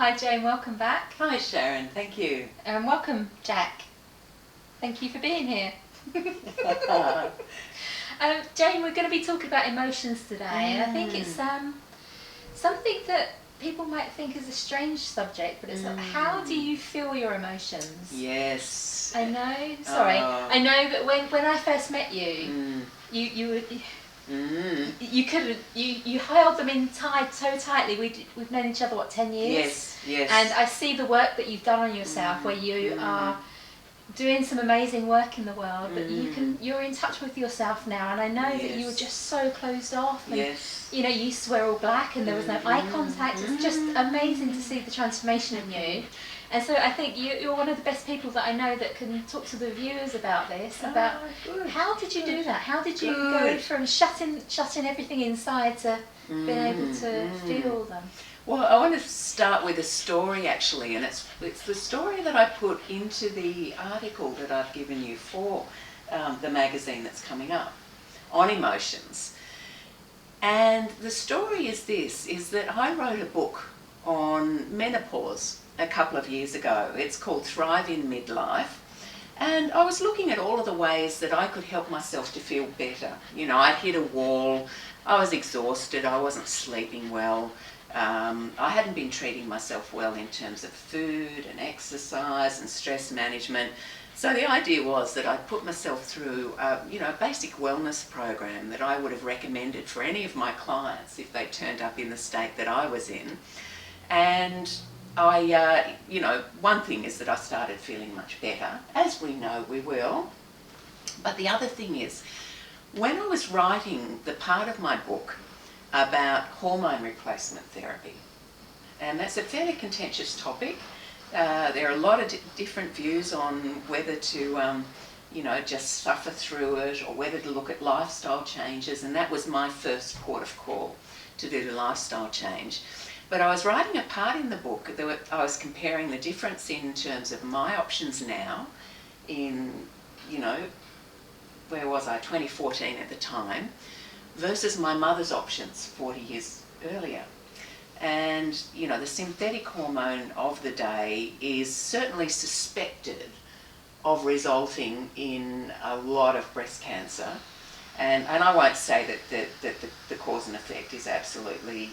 Hi Jane, welcome back. Hi Sharon, thank you. And welcome Jack. Thank you for being here. Jane, we're going to be talking about emotions today, and I think it's something that people might think is a strange subject, but it's like, how do you feel your emotions? Yes. I know, sorry. I know that when I first met you, you couldn't, you held them in so tightly. We've known each other, what, 10 years? Yes. And I see the work that you've done on yourself, where you are doing some amazing work in the world, but you're in touch with yourself now, and I know that you were just so closed off, and you used to wear all black and there was no eye contact. It's just amazing to see the transformation in you. And so I think you're one of the best people that I know that can talk to the viewers about this, about how did you do that? How did you go from shutting everything inside to being able to feel them? Well, I want to start with a story actually, and it's the story that I put into the article that I've given you for the magazine that's coming up on emotions. And the story is this, is that I wrote a book on menopause a couple of years ago. It's called Thrive in Midlife. And I was looking at all of the ways that I could help myself to feel better. You know, I'd hit a wall, I was exhausted, I wasn't sleeping well. I hadn't been treating myself well in terms of food and exercise and stress management. So the idea was that I'd put myself through a basic wellness program that I would have recommended for any of my clients if they turned up in the state that I was in. And I, one thing is that I started feeling much better, as we know we will. But the other thing is, when I was writing the part of my book about hormone replacement therapy, and that's a fairly contentious topic. There are a lot of different views on whether to, just suffer through it or whether to look at lifestyle changes, and that was my first port of call, to do the lifestyle change. But I was writing a part in the book that I was comparing the difference in terms of my options now in, where was I, 2014 at the time, versus my mother's options 40 years earlier. And, the synthetic hormone of the day is certainly suspected of resulting in a lot of breast cancer. And I won't say that the cause and effect is absolutely,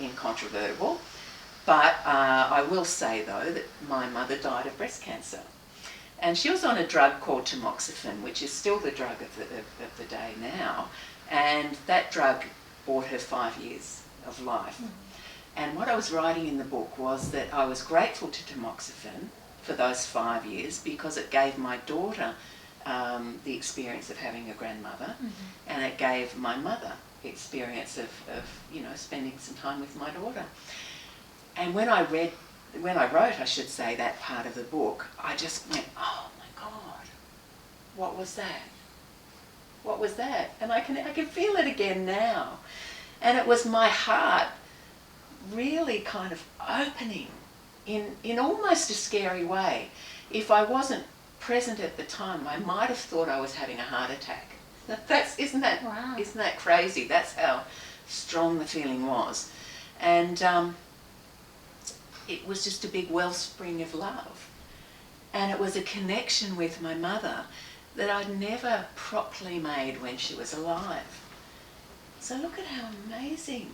incontrovertible. But I will say, though, that my mother died of breast cancer. And she was on a drug called tamoxifen, which is still the drug of the day now. And that drug bought her 5 years of life. And what I was writing in the book was that I was grateful to tamoxifen for those 5 years because it gave my daughter the experience of having a grandmother, and it gave my mother the experience of spending some time with my daughter. And when I wrote, that part of the book, I just went, oh my God, what was that? What was that? And I can feel it again now. And it was my heart really kind of opening in almost a scary way. If I wasn't present at the time, I might have thought I was having a heart attack. Isn't that crazy? That's how strong the feeling was. And it was just a big wellspring of love. And it was a connection with my mother that I'd never properly made when she was alive. So look at how amazing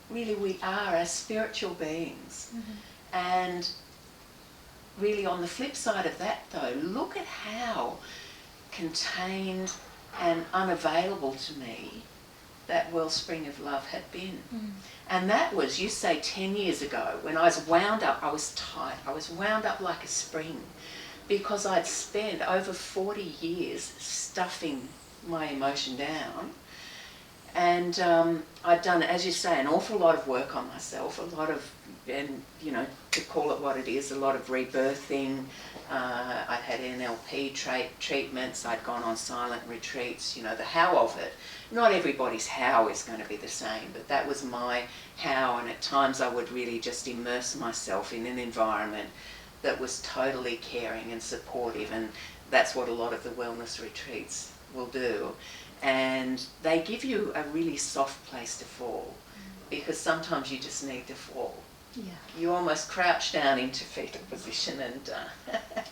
really we are as spiritual beings. And really on the flip side of that though, look at how contained and unavailable to me that wellspring of love had been. And that was, you say 10 years ago, when I was wound up, I was tight, I was wound up like a spring, because I'd spent over 40 years stuffing my emotion down. And I'd done, as you say, an awful lot of work on myself, a lot of, and to call it what it is, a lot of rebirthing. I'd had NLP treatments, I'd gone on silent retreats, the how of it. Not everybody's how is going to be the same, but that was my how, and at times I would really just immerse myself in an environment that was totally caring and supportive, and that's what a lot of the wellness retreats will do. And they give you a really soft place to fall, because sometimes you just need to fall. Yeah. You almost crouch down into fetal position and...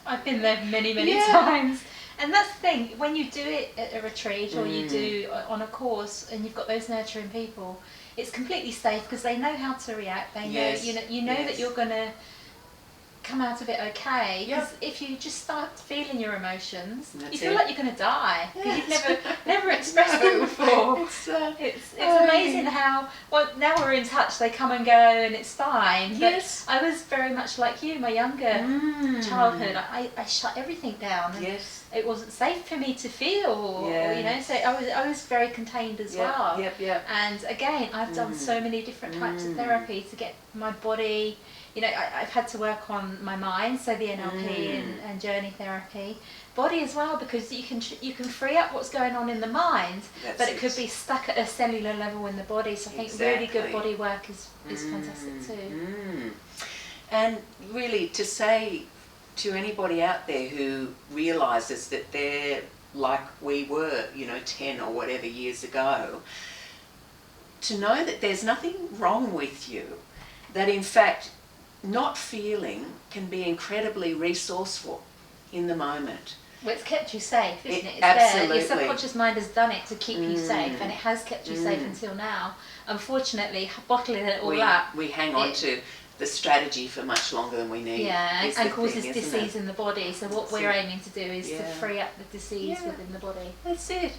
I've been there many times. And that's the thing, when you do it at a retreat or you do on a course and you've got those nurturing people, it's completely safe because they know how to react. They know, you know that you're going to come out of it okay. Because if you just start feeling your emotions, you feel like you're going to die because you've never expressed them before. It's amazing how, well, now we're in touch, they come and go and it's fine. But I was very much like you, my younger childhood. I shut everything down. And it wasn't safe for me to feel, or, you know, so I was very contained as well. And again, I've done so many different types of therapy to get my body, you know, I've had to work on my mind, so the NLP and journey therapy, body as well, because you can free up what's going on in the mind, but it could be stuck at a cellular level in the body. So I think really good body work is fantastic too. And really, to say to anybody out there who realises that they're like we were, you know, 10 or whatever years ago, to know that there's nothing wrong with you, that in fact not feeling can be incredibly resourceful in the moment. Well, it's kept you safe, isn't it? It's absolutely. there. Your subconscious mind has done it to keep you safe, and it has kept you safe until now. Unfortunately, bottling it all up, we hang on to the strategy for much longer than we need. Yeah, and causes disease in the body. So what we're aiming to do is to free up the disease within the body. That's it.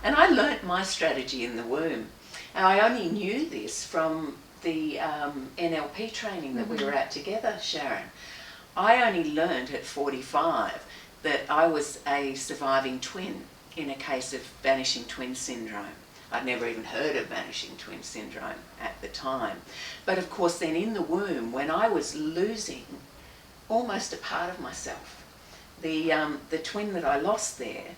And I learnt my strategy in the womb. And I only knew this from the NLP training that we were at together, Sharon. I only learned at 45 that I was a surviving twin in a case of vanishing twin syndrome. I'd never even heard of vanishing twin syndrome at the time. But of course then in the womb, when I was losing almost a part of myself, the twin that I lost there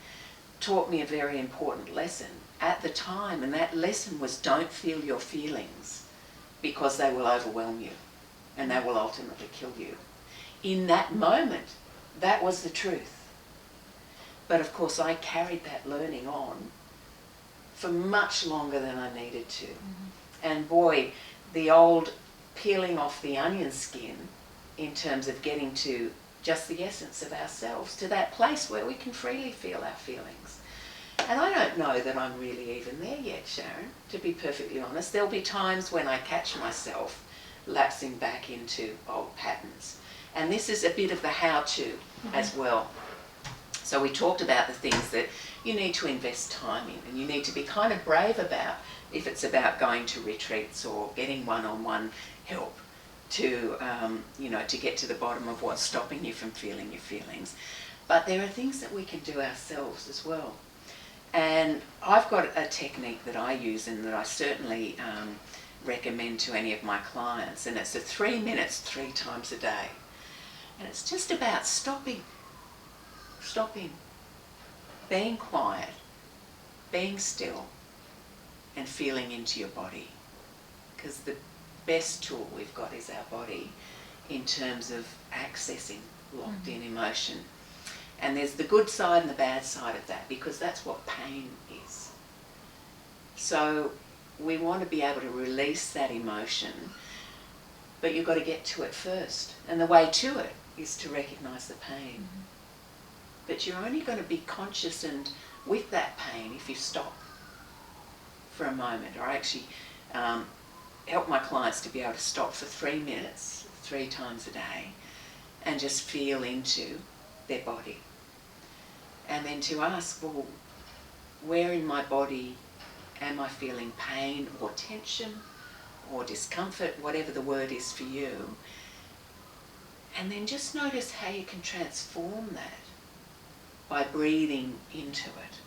taught me a very important lesson at the time, and that lesson was don't feel your feelings, because they will overwhelm you and they will ultimately kill you. In that moment, that was the truth. But of course I carried that learning on for much longer than I needed to. And boy, the old peeling off the onion skin in terms of getting to just the essence of ourselves, to that place where we can freely feel our feelings. And I don't know that I'm really even there yet, Sharon, to be perfectly honest. There'll be times when I catch myself lapsing back into old patterns. And this is a bit of the how-to as well. So we talked about the things that you need to invest time in, and you need to be kind of brave about, if it's about going to retreats or getting one-on-one help to, you know, to get to the bottom of what's stopping you from feeling your feelings. But there are things that we can do ourselves as well. And I've got a technique that I use and that I certainly recommend to any of my clients, and it's a 3 minutes 3 times a day. And it's just about stopping, being quiet, being still, and feeling into your body. Because the best tool we've got is our body in terms of accessing locked in emotion. And there's the good side and the bad side of that, because that's what pain is. So we want to be able to release that emotion, but you've got to get to it first. And the way to it is to recognise the pain. But you're only going to be conscious and with that pain if you stop for a moment. Or I actually help my clients to be able to stop for 3 minutes, 3 times a day, and just feel into their body. And then to ask, well, where in my body am I feeling pain or tension or discomfort, whatever the word is for you? And then just notice how you can transform that by breathing into it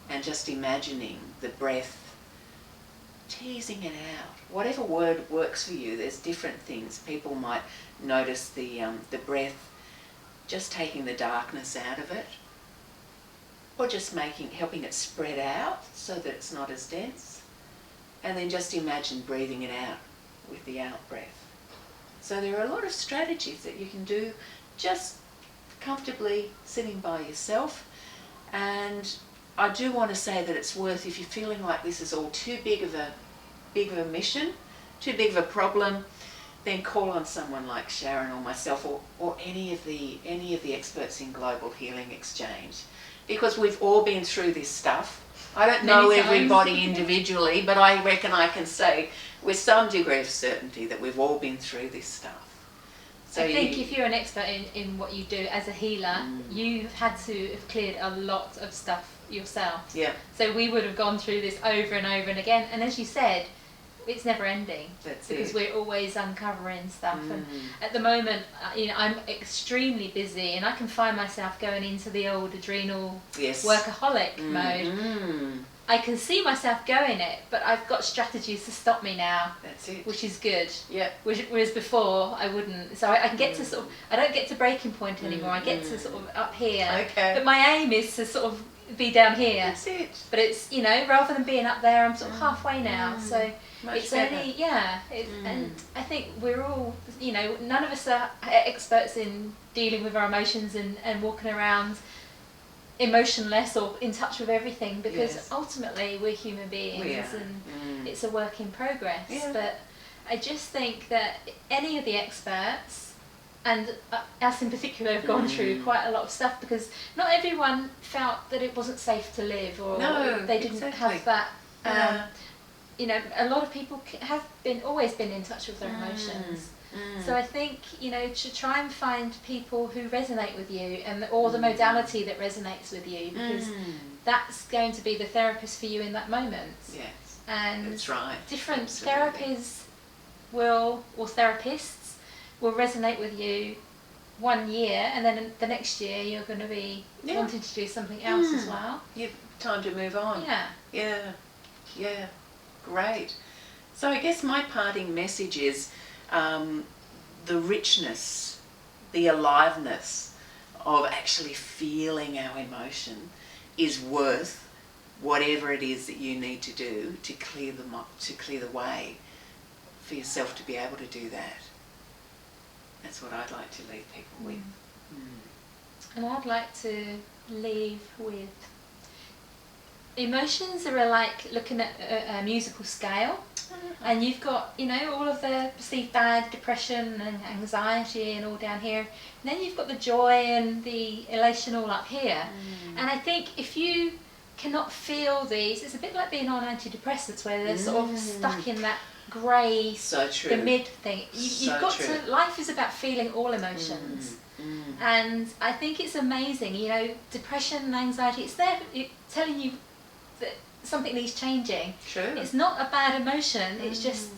and just imagining the breath, teasing it out. Whatever word works for you, there's different things. People might notice the breath, just taking the darkness out of it, or just helping it spread out so that it's not as dense. And then just imagine breathing it out with the out breath. So there are a lot of strategies that you can do just comfortably sitting by yourself. And I do want to say that it's worth, if you're feeling like this is all too big of a mission, too big of a problem, then call on someone like Sharon or myself, or any of the experts in Global Healing Exchange, because we've all been through this stuff. I don't know everybody individually, but I reckon I can say with some degree of certainty that we've all been through this stuff. So I think if you're an expert in what you do as a healer, you've had to have cleared a lot of stuff yourself. Yeah. So we would have gone through this over and over and again, and as you said, it's never ending. Because we're always uncovering stuff. And at the moment, I'm extremely busy, and I can find myself going into the old adrenal workaholic mode. I can see myself going it, but I've got strategies to stop me now. That's it. Which is good. Yeah. Whereas before I wouldn't. So I can get to sort of, I don't get to breaking point anymore. I get to sort of up here. Okay. But my aim is to sort of be down here. That's it. But it's, rather than being up there, I'm sort of halfway now. So much it's better. only, and I think we're all, none of us are experts in dealing with our emotions and walking around emotionless or in touch with everything, because ultimately we're human beings and it's a work in progress. But I just think that any of the experts, and us in particular, have gone through quite a lot of stuff, because not everyone felt that it wasn't safe to live, or they didn't have that. A lot of people have always been in touch with their emotions. So I think, to try and find people who resonate with you, or the modality that resonates with you, because that's going to be the therapist for you in that moment. Yes, and that's right. Different Absolutely. therapists therapists will resonate with you 1 year, and then the next year you're going to be wanting to do something else as well. Time to move on. Yeah. Great. So I guess my parting message is the richness, the aliveness of actually feeling our emotion is worth whatever it is that you need to do to clear the way for yourself to be able to do that. That's what I'd like to leave people with. And I'd like to leave with, emotions are like looking at a musical scale. And you've got, all of the perceived bad, depression and anxiety and all down here. And then you've got the joy and the elation all up here. And I think if you cannot feel these, it's a bit like being on antidepressants, where they're sort of stuck in that grey, the mid thing. You've got to, life is about feeling all emotions. And I think it's amazing, depression and anxiety, it's there telling you that something needs changing. True. It's not a bad emotion, it's just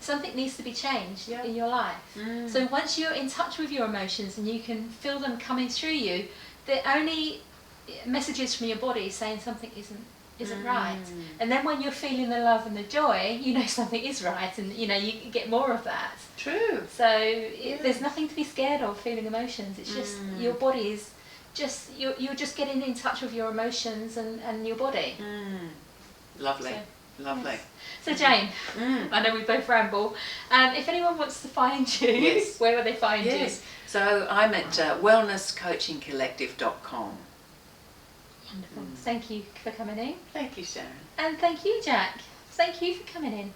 something needs to be changed in your life. So once you're in touch with your emotions and you can feel them coming through you, they're only messages from your body saying something isn't right. And then when you're feeling the love and the joy, something is right, and you get more of that. True. So there's nothing to be scared of feeling emotions. It's just your body is you're just getting in touch with your emotions and your body. Lovely. Lovely. Yes. So Jane, I know we both ramble. If anyone wants to find you, where will they find you? So I'm at wellnesscoachingcollective.com. Wonderful. Thank you for coming in. Thank you, Sharon. And thank you, Jack. Thank you for coming in.